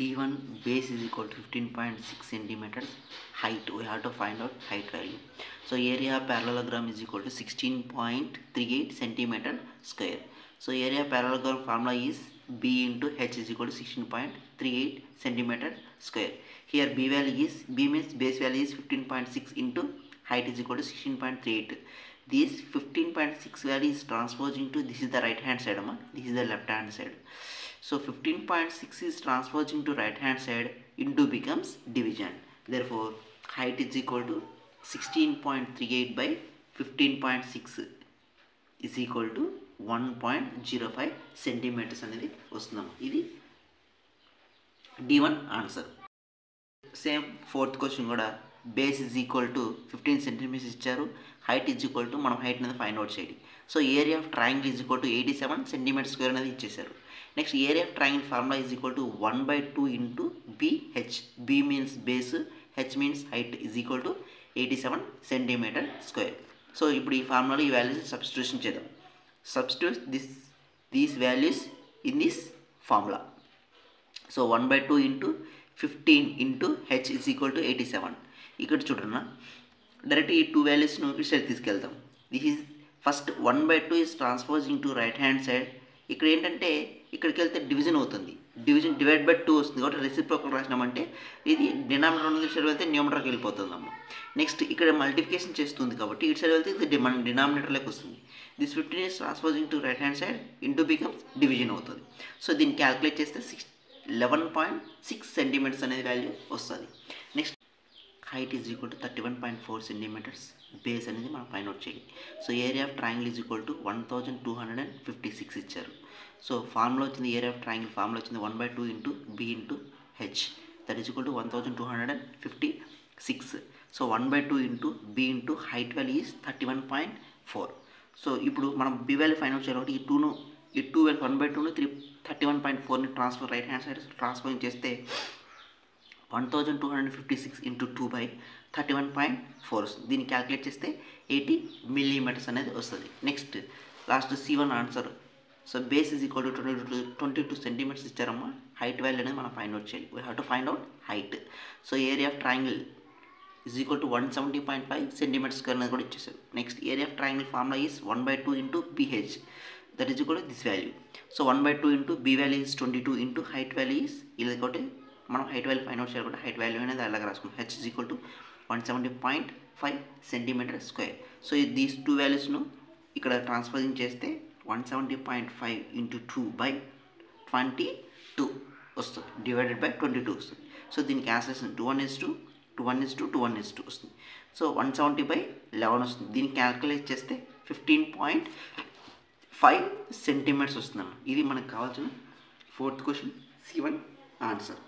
D1 base is equal to 15.6 centimeters. Height, we have to find out height value. So area of parallelogram is equal to 16.38 centimeter square. So area of parallelogram formula is B into H is equal to 16.38 centimeter square. Here B value is, B means base value is 15.6 into height is equal to 16.38. This 15.6 value is transposed into, this is the right hand side, this is the left hand side. So 15.6 is transposed into right hand side, into becomes division. Therefore height is equal to 16.38 by 15.6 is equal to 1.05 centimeters అనేది వస్తున్నాము. ఇది D1 answer. Same fourth question కూడా base is equal to 15 centimetres ఇచ్చారు, height is equal to మనం height అనేది find out చేయాలి. So area of triangle is equal to 87 centimetre square అనేది ఇచ్చేసారు. Next area of triangle formula is equal to 1/2 into BH. B means base, H means height is equal to 87 centimetre square. So ఇప్పుడు ఈ ఫార్ములాలో ఈ values substitution చేద్దాం. Substitute these values in this formula. So 1/2 into 15 into H is equal to 87. ఇక్కడ చూడన్నా direct ఈ two వాల్యూస్ను ఇక్కడ సైడ్ తీసుకెళ్తాం. This is first 1/2 is transpose into right hand side. ఇక్కడ ఏంటంటే ఇక్కడికి వెళ్తే డివిజన్ అవుతుంది, డివిజన్ డివైడ్ బై 2 వస్తుంది కాబట్టి రెసిప్రోకల్ రాసినామంటే ఇది డినామినేటర్ నుంచి సైడ్ వెళ్తే న్యూమరేటర్కి వెళ్ళిపోతుందమ్మ. నెక్స్ట్ ఇక్కడ మల్టిప్లికేషన్ చేస్తుంది కాబట్టి ఇటు సైడ్ వెళ్తే ఇది మన డినామినేటర్లోకి వస్తుంది. This 15 is transpose into right hand side into becomes division అవుతుంది. సో దీన్ని క్యాల్కులేట్ చేస్తే 11.6 సెంటీమీటర్స్ అనేది వాల్యూ వస్తుంది. Next height is equal to 31.4 centimetres, base అనేది మనం ఫైండ్ అవుట్ చేయాలి. So area of triangle is equal to 1256 ఇచ్చారు. సో ఫార్ములా వచ్చింది, ఏరియా ఆఫ్ ట్రయాంగిల్ ఫార్ములా వచ్చింది 1/2 into B into H, that is equal to 1256. So 1/2 into B into height value is 31.4. So ఇప్పుడు మనం B value find out చేయాలి. ఈ 2 value 1/2ను 31.4ని transfer right hand side transfer చేస్తే 1256 into 2/31.4 వస్తుంది. దీన్ని క్యాల్కులేట్ చేస్తే 80 మిల్లీమీటర్స్ అనేది వస్తుంది. Next last C1 answer. So base is equal to 22 centimetres ఇచ్చారమ్మా. హైట్ వాల్యూ అనేది మనం ఫైండ్ అవుట్ చేయాలి. We have to find out height. So area of triangle is equal to 170.5 centimetre square అనేది కూడా ఇచ్చేసారు. Next area of triangle formula is 1/2 into BH, that is equal to this value. So 1/2 into B value is 22 into height value is ఇది ఒకటి మనం height value find out చేయాలి కాబట్టి height value అనేది అలాగే రాసుకుంటాం. H is equal to 170.5 centimetre square. So these two వాల్యూస్ను ఇక్కడ ట్రాన్స్ఫరింగ్ చేస్తే 170.5 ఇంటూ 2/22 వస్తుంది, డివైడెడ్ బై 22 వస్తుంది. సో దీనికి క్యాన్సిలేషన్ 2:1:2 వస్తుంది. సో 170/11 వస్తుంది. దీన్ని క్యాల్కులేట్ చేస్తే 15.5 సెంటీమీటర్స్ వస్తుందన్నమాట. ఇది మనకు కావాల్సిన ఫోర్త్ క్వశ్చన్ C1 ఆన్సర్.